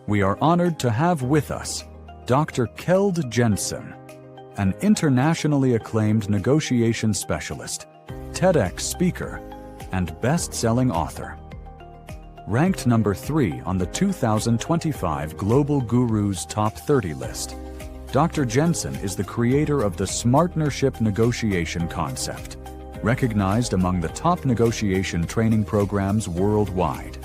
We are honored to have with us Dr. Keld Jensen, an internationally acclaimed negotiation specialist, TEDx speaker, and best-selling author. Ranked number 3 on the 2025 Global Gurus Top 30 list, Dr. Jensen is the creator of the SMARTnership negotiation concept, recognized among the top negotiation training programs worldwide.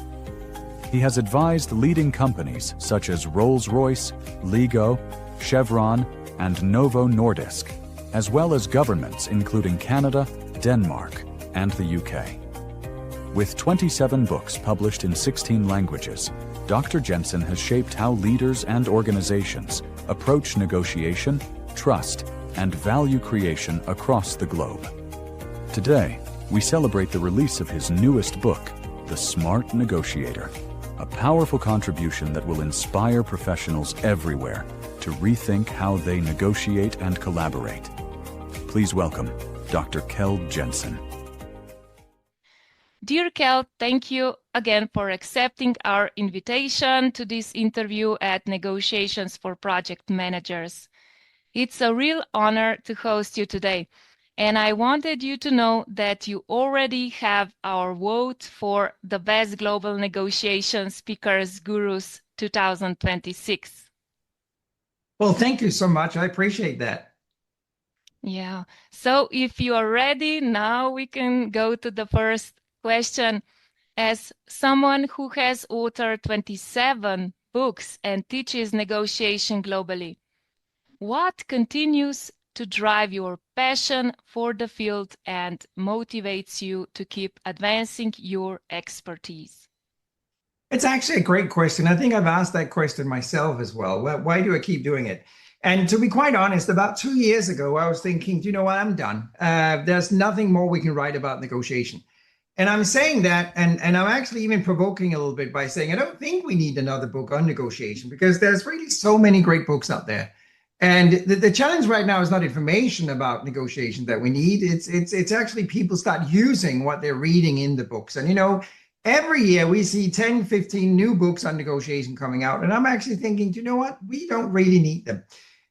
He has advised leading companies such as Rolls-Royce, Lego, Chevron, and Novo Nordisk, as well as governments including Canada, Denmark, and the UK. With 27 books published in 16 languages, Dr. Jensen has shaped how leaders and organizations approach negotiation, trust, and value creation across the globe. Today, we celebrate the release of his newest book, The Smart Negotiator, a powerful contribution that will inspire professionals everywhere to rethink how they negotiate and collaborate. Please welcome Dr. Keld Jensen. Dear Keld, thank you again for accepting our invitation to this interview at Negotiations for Project Managers. It's a real honor to host you today, and I wanted you to know that you already have our vote for the Best Global Negotiation Speakers Gurus 2026. Well, thank you so much. I appreciate that. Yeah, so if you are ready, now we can go to the first question. As someone who has authored 27 books and teaches negotiation globally, what continues to drive your passion for the field and motivates you to keep advancing your expertise? It's actually a great question. I think I've asked that question myself as well. Why do I keep doing it? And to be quite honest, about 2 years ago, I was thinking, do you know what, I'm done. There's nothing more we can write about negotiation. And I'm saying that, and I'm actually even provoking a little bit by saying, I don't think we need another book on negotiation because there's really so many great books out there. And the challenge right now is not information about negotiation that we need. It's actually people start using what they're reading in the books. And, you know, every year we see 10, 15 new books on negotiation coming out. And I'm actually thinking, do you know what? We don't really need them.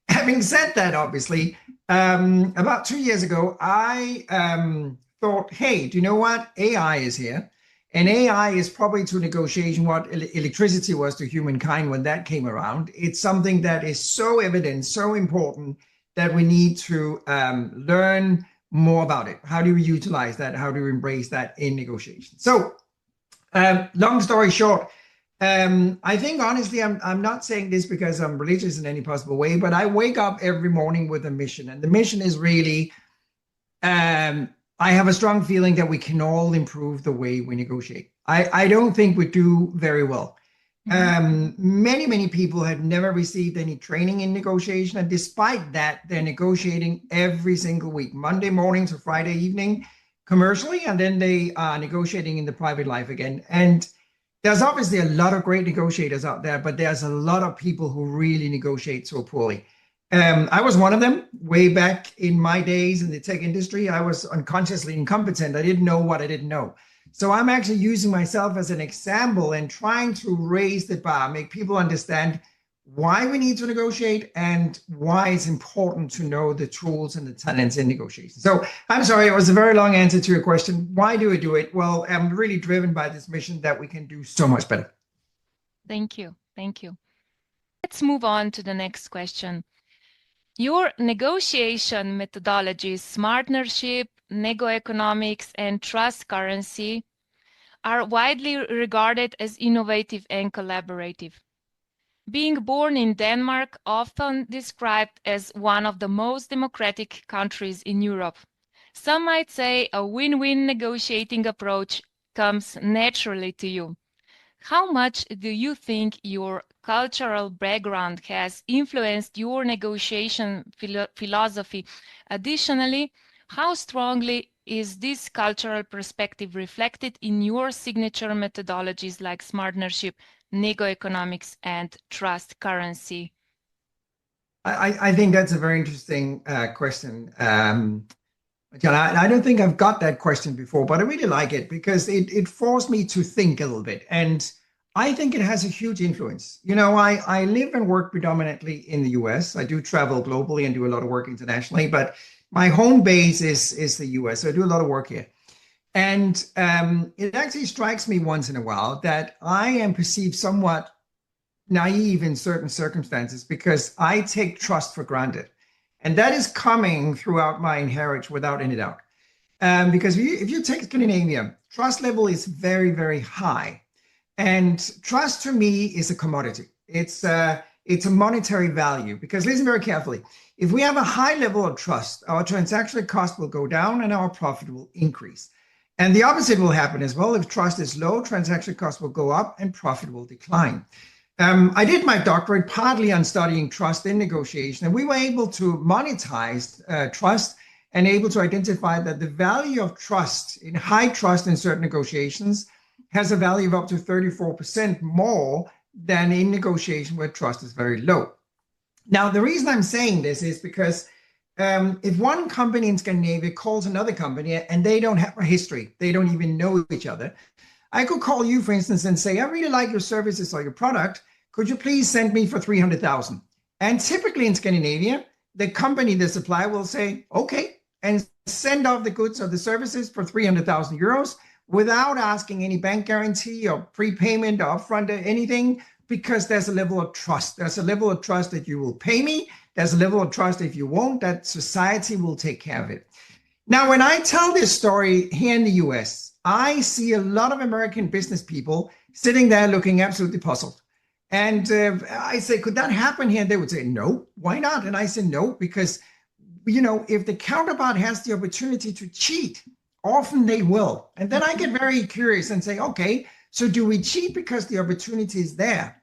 Having said that, obviously, about 2 years ago, I thought, hey, do you know what? AI is here. And AI is probably to negotiation what electricity was to humankind when that came around. It's something that is so evident, so important that we need to learn more about it. How do we utilize that? How do we embrace that in negotiation? So long story short, I think honestly, I'm not saying this because I'm religious in any possible way, but I wake up every morning with a mission. And the mission is really, I have a strong feeling that we can all improve the way we negotiate. I don't think we do very well. Many people have never received any training in negotiation. And despite that, they're negotiating every single week, Monday morning to Friday evening commercially, and then they are negotiating in the private life again. And there's obviously a lot of great negotiators out there, but there's a lot of people who really negotiate so poorly. I was one of them way back in my days in the tech industry. I was unconsciously incompetent. I didn't know what I didn't know. So I'm actually using myself as an example and trying to raise the bar, make people understand why we need to negotiate and why it's important to know the tools and the talents in negotiation. So I'm sorry, it was a very long answer to your question. Why do we do it? Well, I'm really driven by this mission that we can do so much better. Thank you. Thank you. Let's move on to the next question. Your negotiation methodologies, SMARTnership, NegoEconomics, and trust currency are widely regarded as innovative and collaborative. Being born in Denmark, often described as one of the most democratic countries in Europe, some might say a win-win negotiating approach comes naturally to you. How much do you think your cultural background has influenced your negotiation philosophy? Additionally, how strongly is this cultural perspective reflected in your signature methodologies like SMARTnership, NegoEconomics, and trust currency? I think that's a very interesting question. John, I don't think I've got that question before, but I really like it because it forced me to think a little bit. And I think it has a huge influence. You know, I live and work predominantly in the US. I do travel globally and do a lot of work internationally, but my home base is the US. So I do a lot of work here. And it actually strikes me once in a while that I am perceived somewhat naive in certain circumstances because I take trust for granted. And that is coming throughout my heritage without any doubt. Because if you take Scandinavia, trust level is very, very high. And trust to me is a commodity. It's a monetary value because listen very carefully. If we have a high level of trust, our transaction cost will go down and our profit will increase. And the opposite will happen as well. If trust is low, transaction costs will go up and profit will decline. I did my doctorate partly on studying trust in negotiation, and we were able to monetize trust and able to identify that the value of trust, in high trust in certain negotiations, has a value of up to 34% more than in negotiation where trust is very low. Now, the reason I'm saying this is because if one company in Scandinavia calls another company and they don't have a history, they don't even know each other, I could call you, for instance, and say, I really like your services or your product. Could you please send me for 300,000? And typically in Scandinavia, the company, the supplier will say, okay, and send off the goods or the services for 300,000 euros without asking any bank guarantee or prepayment or upfront or anything, because there's a level of trust. There's a level of trust that you will pay me. There's a level of trust if you won't, that society will take care of it. Now, when I tell this story here in the US, I see a lot of American business people sitting there looking absolutely puzzled. And I say, could that happen here? And they would say, no, why not? And I say, no, because, you know, if the counterpart has the opportunity to cheat, often they will. And then I get very curious and say, okay, so do we cheat because the opportunity is there?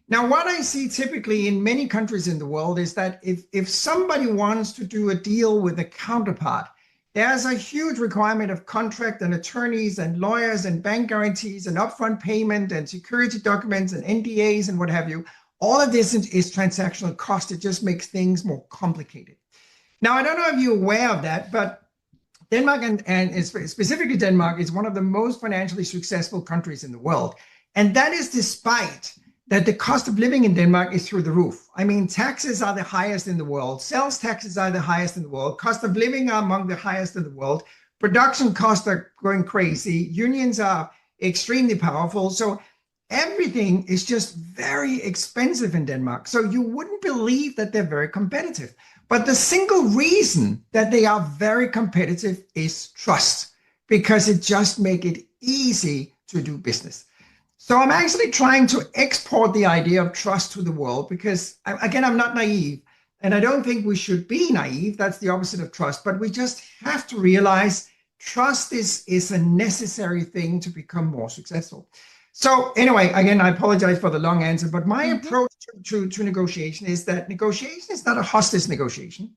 Now, what I see typically in many countries in the world is that if somebody wants to do a deal with a counterpart, there's a huge requirement of contract and attorneys and lawyers and bank guarantees and upfront payment and security documents and NDAs and what have you. All of this is transactional cost. It just makes things more complicated. Now, I don't know if you're aware of that, but Denmark and specifically Denmark is one of the most financially successful countries in the world. And that is despite that the cost of living in Denmark is through the roof. I mean, taxes are the highest in the world. Sales taxes are the highest in the world. Cost of living are among the highest in the world. Production costs are going crazy. Unions are extremely powerful. So everything is just very expensive in Denmark. So you wouldn't believe that they're very competitive. But the single reason that they are very competitive is trust, because it just makes it easy to do business. So I'm actually trying to export the idea of trust to the world because, again, I'm not naive. And I don't think we should be naive. That's the opposite of trust. But we just have to realize trust is a necessary thing to become more successful. So anyway, again, I apologize for the long answer, but my approach to negotiation is that negotiation is not a hostage negotiation.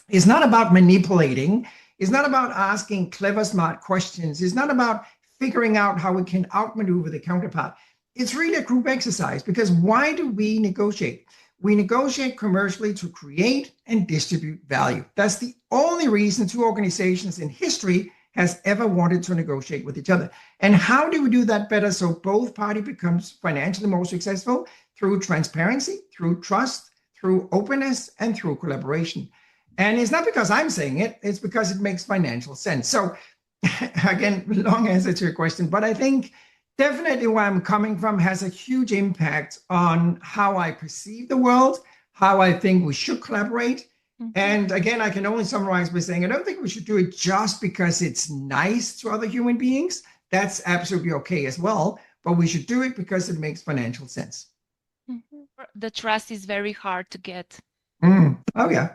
It's not about manipulating. It's not about asking clever, smart questions. It's not about figuring out how we can outmaneuver the counterpart. It's really a group exercise, because why do we negotiate? We negotiate commercially to create and distribute value. That's the only reason two organizations in history has ever wanted to negotiate with each other. And how do we do that better so both parties becomes financially more successful? Through transparency, through trust, through openness, and through collaboration. And it's not because I'm saying it, it's because it makes financial sense. So again, long answer to your question, but I think definitely where I'm coming from has a huge impact on how I perceive the world, how I think we should collaborate. And again, I can only summarize by saying I don't think we should do it just because it's nice to other human beings. That's absolutely okay as well, but we should do it because it makes financial sense. The trust is very hard to get. Oh, yeah.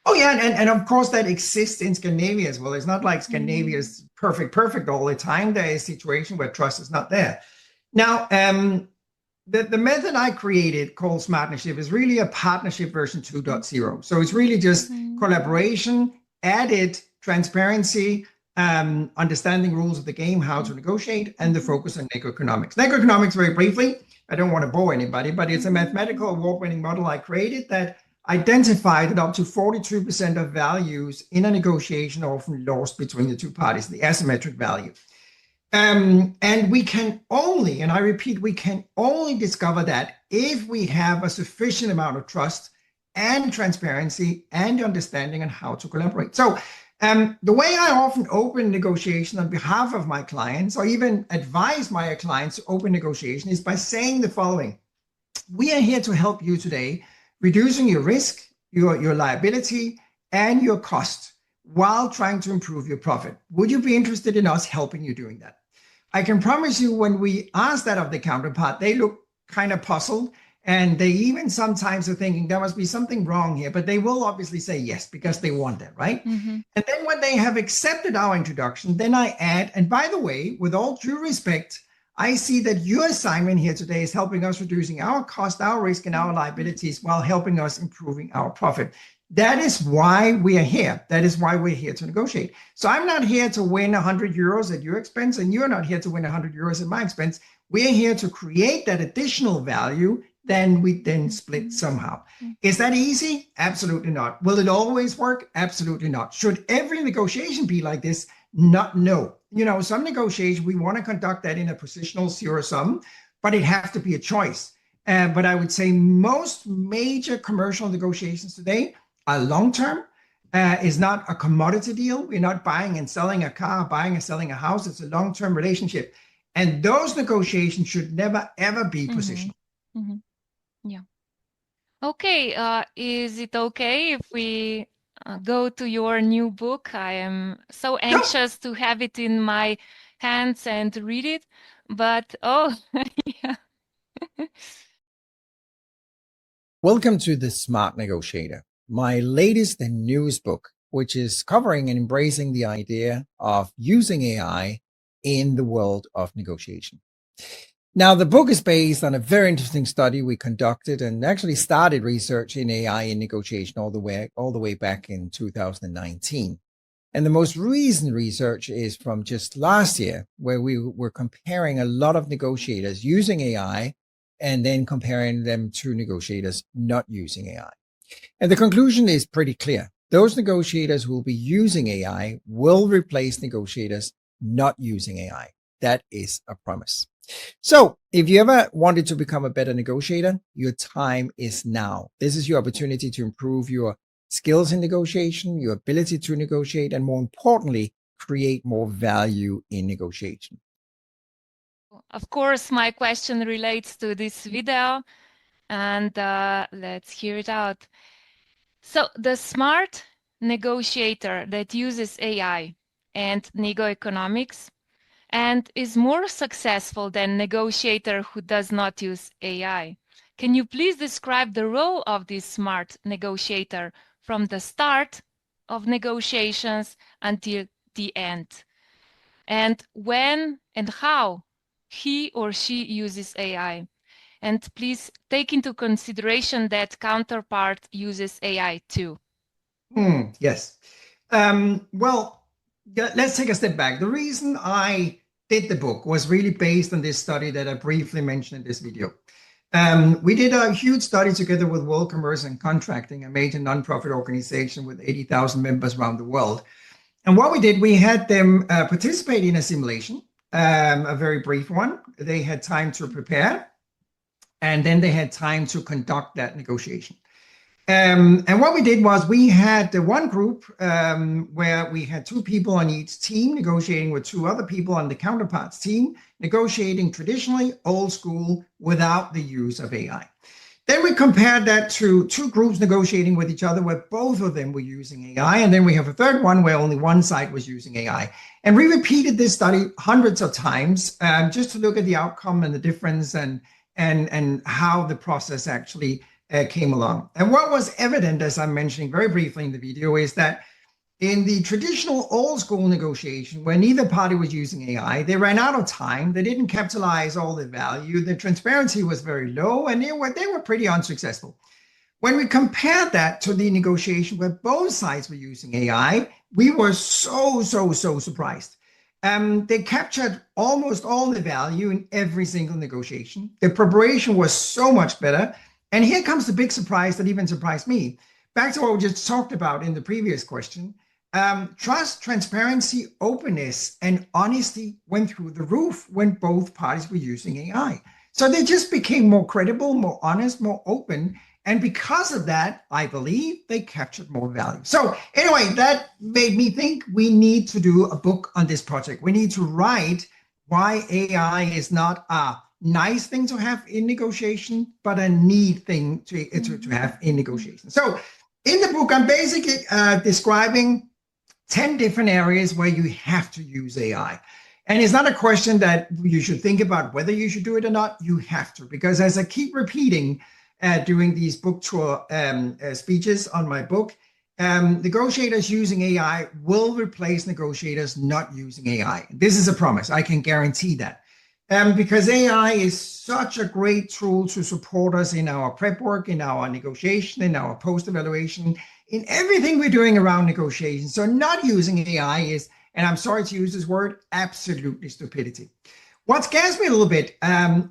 Oh, yeah. And of course, that exists in Scandinavia as well. It's not like Scandinavia is perfect all the time. There is a situation where trust is not there. Now, the method I created called SMARTnership is really a partnership version 2.0. So it's really just collaboration, added transparency, understanding rules of the game, how to negotiate, and the focus on NegoEconomics. NegoEconomics, very briefly, I don't want to bore anybody, but it's a mathematical award-winning model I created that identified that up to 42% of values in a negotiation are often lost between the two parties, the asymmetric value. And we can only, and I repeat, we can only discover that if we have a sufficient amount of trust and transparency and understanding on how to collaborate. So the way I often open negotiation on behalf of my clients, or even advise my clients to open negotiation, is by saying the following. We are here to help you today, reducing your risk, your liability, and your cost while trying to improve your profit. Would you be interested in us helping you doing that? I can promise you when we ask that of the counterpart, they look kind of puzzled, and they even sometimes are thinking there must be something wrong here, but they will obviously say yes because they want that, right? Mm-hmm. And then when they have accepted our introduction, then I add, and by the way, with all due respect, I see that your assignment here today is helping us reducing our cost, our risk, and our liabilities while helping us improving our profit. That is why we are here. That is why we're here to negotiate. So I'm not here to win 100 euros at your expense, and you're not here to win 100 euros at my expense. We're here to create that additional value, then we then split somehow. Is that easy? Absolutely not. Will it always work? Absolutely not. Should every negotiation be like this? Not, no. You know, some negotiation, we want to conduct that in a positional zero sum, but it has to be a choice. But I would say most major commercial negotiations today are long-term. Is not a commodity deal. We're not buying and selling a car, buying and selling a house. It's a long-term relationship. And those negotiations should never, ever be positional. Mm-hmm. Yeah. Okay. Is it okay if we go to your new book? I am so anxious to have it in my hands and read it. But, oh, yeah. Welcome to the Smart Negotiator, my latest and newest book, which is covering and embracing the idea of using AI in the world of negotiation. Now, the book is based on a very interesting study we conducted and actually started research in AI in negotiation all the way back in 2019. And the most recent research is from just last year, where we were comparing a lot of negotiators using AI and then comparing them to negotiators not using AI. And the conclusion is pretty clear. Those negotiators who will be using AI will replace negotiators not using AI. That is a promise. So if you ever wanted to become a better negotiator, your time is now. This is your opportunity to improve your skills in negotiation, your ability to negotiate, and more importantly, create more value in negotiation. Of course, my question relates to this video, and let's hear it out. So the smart negotiator that uses AI and NegoEconomics and is more successful than negotiator who does not use AI. Can you please describe the role of this smart negotiator from the start of negotiations until the end? And when and how he or she uses AI? And please take into consideration that counterpart uses AI too. Yes. Well, let's take a step back. The reason I did the book was really based on this study that I briefly mentioned in this video. We did a huge study together with World Commerce and Contracting, a major nonprofit organization with 80,000 members around the world. And what we did, we had them participate in a simulation, a very brief one. They had time to prepare, and then they had time to conduct that negotiation. And what we did was we had the one group where we had two people on each team negotiating with two other people on the counterparts team, negotiating traditionally, old school, without the use of AI. Then we compared that to two groups negotiating with each other where both of them were using AI. And then we have a third one where only one side was using AI. And we repeated this study hundreds of times just to look at the outcome and the difference and how the process actually came along. And what was evident, as I'm mentioning very briefly in the video, is that in the traditional old school negotiation, where neither party was using AI, they ran out of time. They didn't capitalize all the value. The transparency was very low, and they were pretty unsuccessful. When we compared that to the negotiation where both sides were using AI, we were so surprised. They captured almost all the value in every single negotiation. The preparation was so much better. And here comes the big surprise that even surprised me. Back to what we just talked about in the previous question. trust, transparency, openness, and honesty went through the roof when both parties were using AI. So they just became more credible, more honest, more open. And because of that, I believe they captured more value. So anyway, that made me think we need to do a book on this project. We need to write why AI is not a nice thing to have in negotiation, but a need thing to have in negotiation. So in the book, I'm basically describing 10 different areas where you have to use AI. And it's not a question that you should think about whether you should do it or not. You have to, because as I keep repeating during these book tour speeches on my book, negotiators using AI will replace negotiators not using AI. This is a promise. I can guarantee that. Because AI is such a great tool to support us in our prep work, in our negotiation, in our post-evaluation, in everything we're doing around negotiation. So not using AI is, and I'm sorry to use this word, absolutely stupidity. What scares me a little bit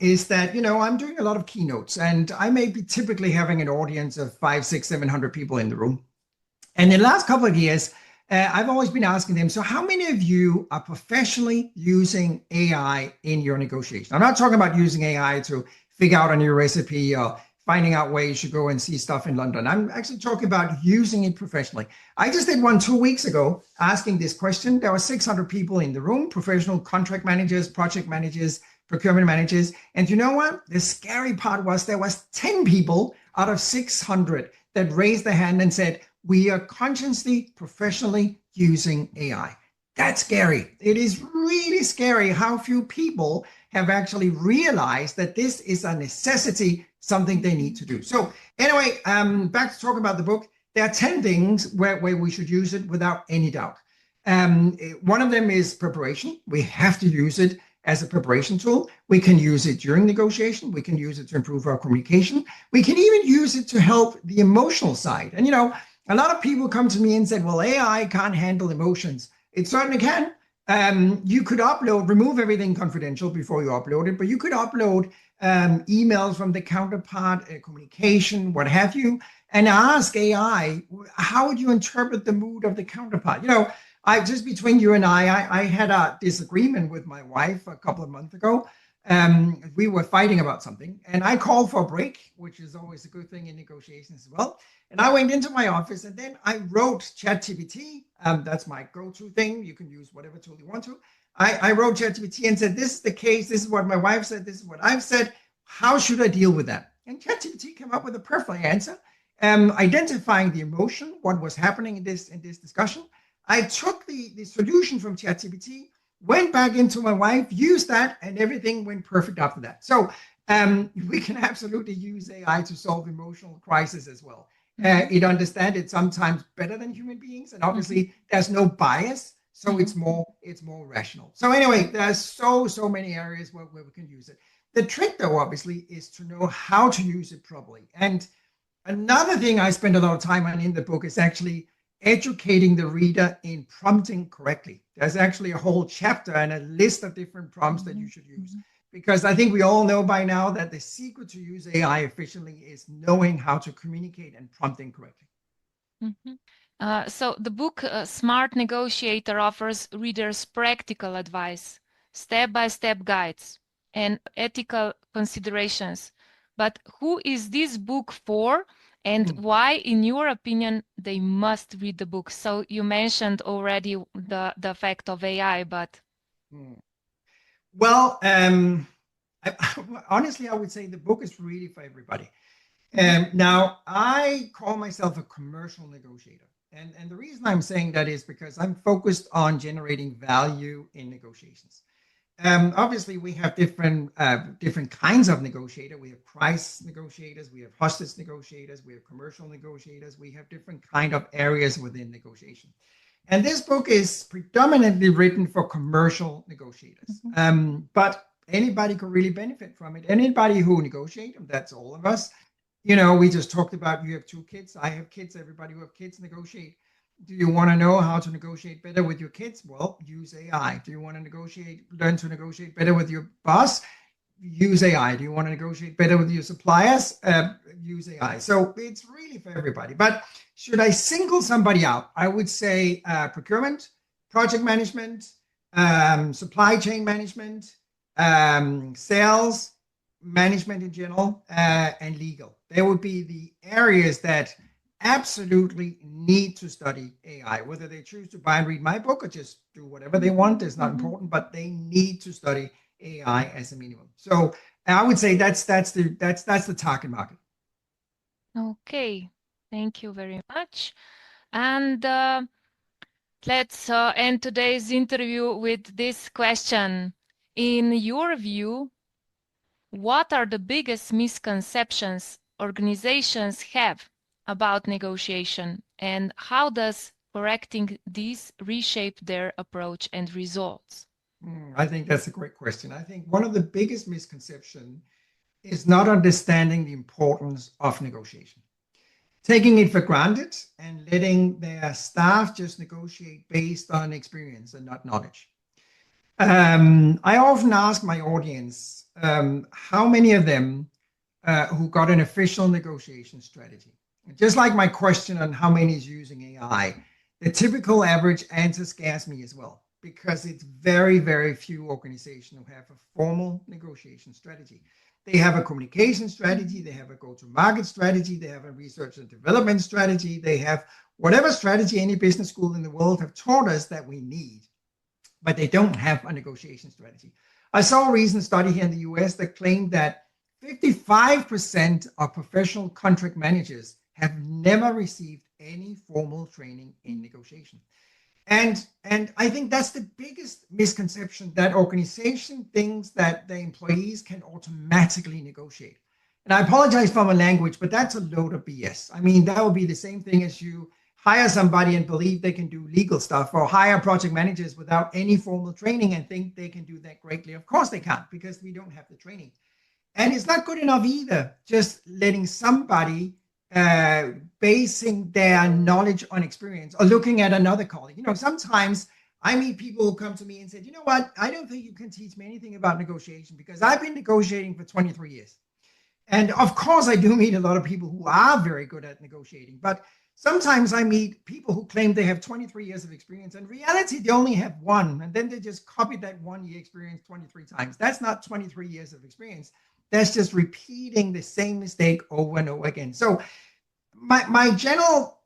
is that, I'm doing a lot of keynotes, and I may be typically having an audience of 500, 600, 700 people in the room. And in the last couple of years, I've always been asking them, so how many of you are professionally using AI in your negotiation? I'm not talking about using AI to figure out a new recipe or finding out where you should go and see stuff in London. I'm actually talking about using it professionally. I just did one 2 weeks ago asking this question. There were 600 people in the room, professional contract managers, project managers, procurement managers. And you know what? The scary part was there was 10 people out of 600 that raised their hand and said, we are consciously, professionally using AI. That's scary. It is really scary how few people have actually realized that this is a necessity, something they need to do. So anyway, back to talk about the book. There are 10 things where we should use it without any doubt. One of them is preparation. We have to use it as a preparation tool. We can use it during negotiation. We can use it to improve our communication. We can even use it to help the emotional side. And a lot of people come to me and said, well, AI can't handle emotions. It certainly can. You could remove everything confidential before you upload it, but you could upload emails from the counterpart, communication, what have you, and ask AI, how would you interpret the mood of the counterpart? Just between you and I had a disagreement with my wife a couple of months ago. We were fighting about something, and I called for a break, which is always a good thing in negotiations as well. And I went into my office, and then I wrote ChatGPT. That's my go-to thing. You can use whatever tool you want to. I wrote ChatGPT and said, this is the case. This is what my wife said. This is what I've said. How should I deal with that? And ChatGPT came up with a perfect answer, identifying the emotion, what was happening in this discussion. I took the solution from ChatGPT, went back into my wife, used that, and everything went perfect after that. So we can absolutely use AI to solve emotional crises as well. It understands it sometimes better than human beings, and obviously there's no bias, so it's more rational. So anyway, there's so many areas where we can use it. The trick, though, obviously, is to know how to use it properly. And another thing I spend a lot of time on in the book is actually educating the reader in prompting correctly. There's actually a whole chapter and a list of different prompts that you should use, because I think we all know by now that the secret to use AI efficiently is knowing how to communicate and prompting correctly. So the book Smart Negotiator offers readers practical advice, step-by-step guides, and ethical considerations. But who is this book for? And why, in your opinion, they must read the book? So you mentioned already the effect of AI, but... Well, honestly, I would say the book is really for everybody. Now, I call myself a commercial negotiator. And the reason I'm saying that is because I'm focused on generating value in negotiations. Obviously, we have different kinds of negotiator. We have price negotiators, we have hostage negotiators, we have commercial negotiators. We have different kind of areas within negotiation. And this book is predominantly written for commercial negotiators. But anybody could really benefit from it. Anybody who negotiates, that's all of us. We just talked about, you have 2 kids. I have kids. Everybody who have kids negotiate. Do you want to know how to negotiate better with your kids? Well, use AI. Do you want to learn to negotiate better with your boss? use AI. Do you want to negotiate better with your suppliers? Use AI. So it's really for everybody. But should I single somebody out? I would say procurement, project management, supply chain management, sales management in general, and legal. They would be the areas that absolutely need to study AI. Whether they choose to buy and read my book or just do whatever they want is not important, but they need to study AI as a minimum. So I would say that's the target market. Okay, thank you very much. And let's end today's interview with this question. In your view, what are the biggest misconceptions organizations have about negotiation, and how does correcting these reshape their approach and results? I think that's a great question. I think one of the biggest misconceptions is not understanding the importance of negotiation, taking it for granted and letting their staff just negotiate based on experience and not knowledge. I often ask my audience, how many of them who got an official negotiation strategy? Just like my question on how many is using AI, the typical average answer scares me as well, because it's very, very few organizations who have a formal negotiation strategy. They have a communication strategy, they have a go-to-market strategy, they have a research and development strategy, they have whatever strategy any business school in the world have taught us that we need, but they don't have a negotiation strategy. I saw a recent study here in the US that claimed that 55% of professional contract managers have never received any formal training in negotiation. And I think that's the biggest misconception, that organization thinks that the employees can automatically negotiate. And I apologize for my language, but that's a load of BS. I mean, that would be the same thing as you hire somebody and believe they can do legal stuff, or hire project managers without any formal training and think they can do that greatly. Of course they can't, because we don't have the training. And it's not good enough either, just letting somebody basing their knowledge on experience or looking at another colleague. You know, sometimes I meet people who come to me and say, you know what, I don't think you can teach me anything about negotiation because I've been negotiating for 23 years. And of course, I do meet a lot of people who are very good at negotiating, but sometimes I meet people who claim they have 23 years of experience. In reality, they only have one, and then they just copied that 1 year experience 23 times. That's not 23 years of experience. That's just repeating the same mistake over and over again. So my general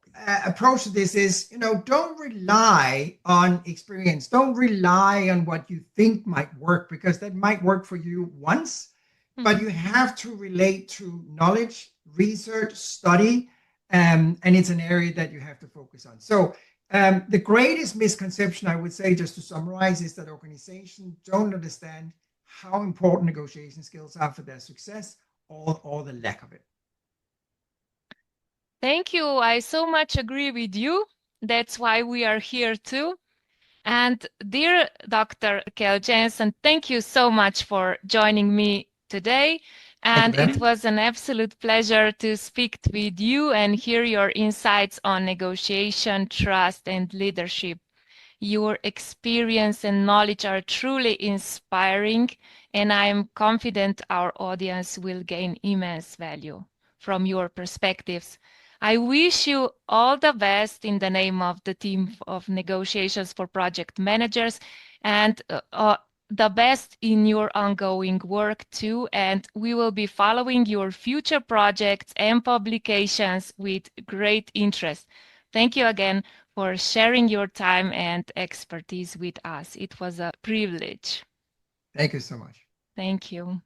approach to this is, you know, don't rely on experience. Don't rely on what you think might work, because that might work for you once, but you have to relate to knowledge, research, study, and it's an area that you have to focus on. So the greatest misconception, I would say, just to summarize, is that organizations don't understand how important negotiation skills are for their success, or the lack of it. Thank you. I so much agree with you. That's why we are here too. And dear Dr. Keld Jensen, thank you so much for joining me today. And it was an absolute pleasure to speak with you and hear your insights on negotiation, trust, and leadership. Your experience and knowledge are truly inspiring, and I am confident our audience will gain immense value from your perspectives. I wish you all the best in the name of the team of negotiations for project managers, and the best in your ongoing work too. And we will be following your future projects and publications with great interest. Thank you again for sharing your time and expertise with us. It was a privilege. Thank you so much. Thank you.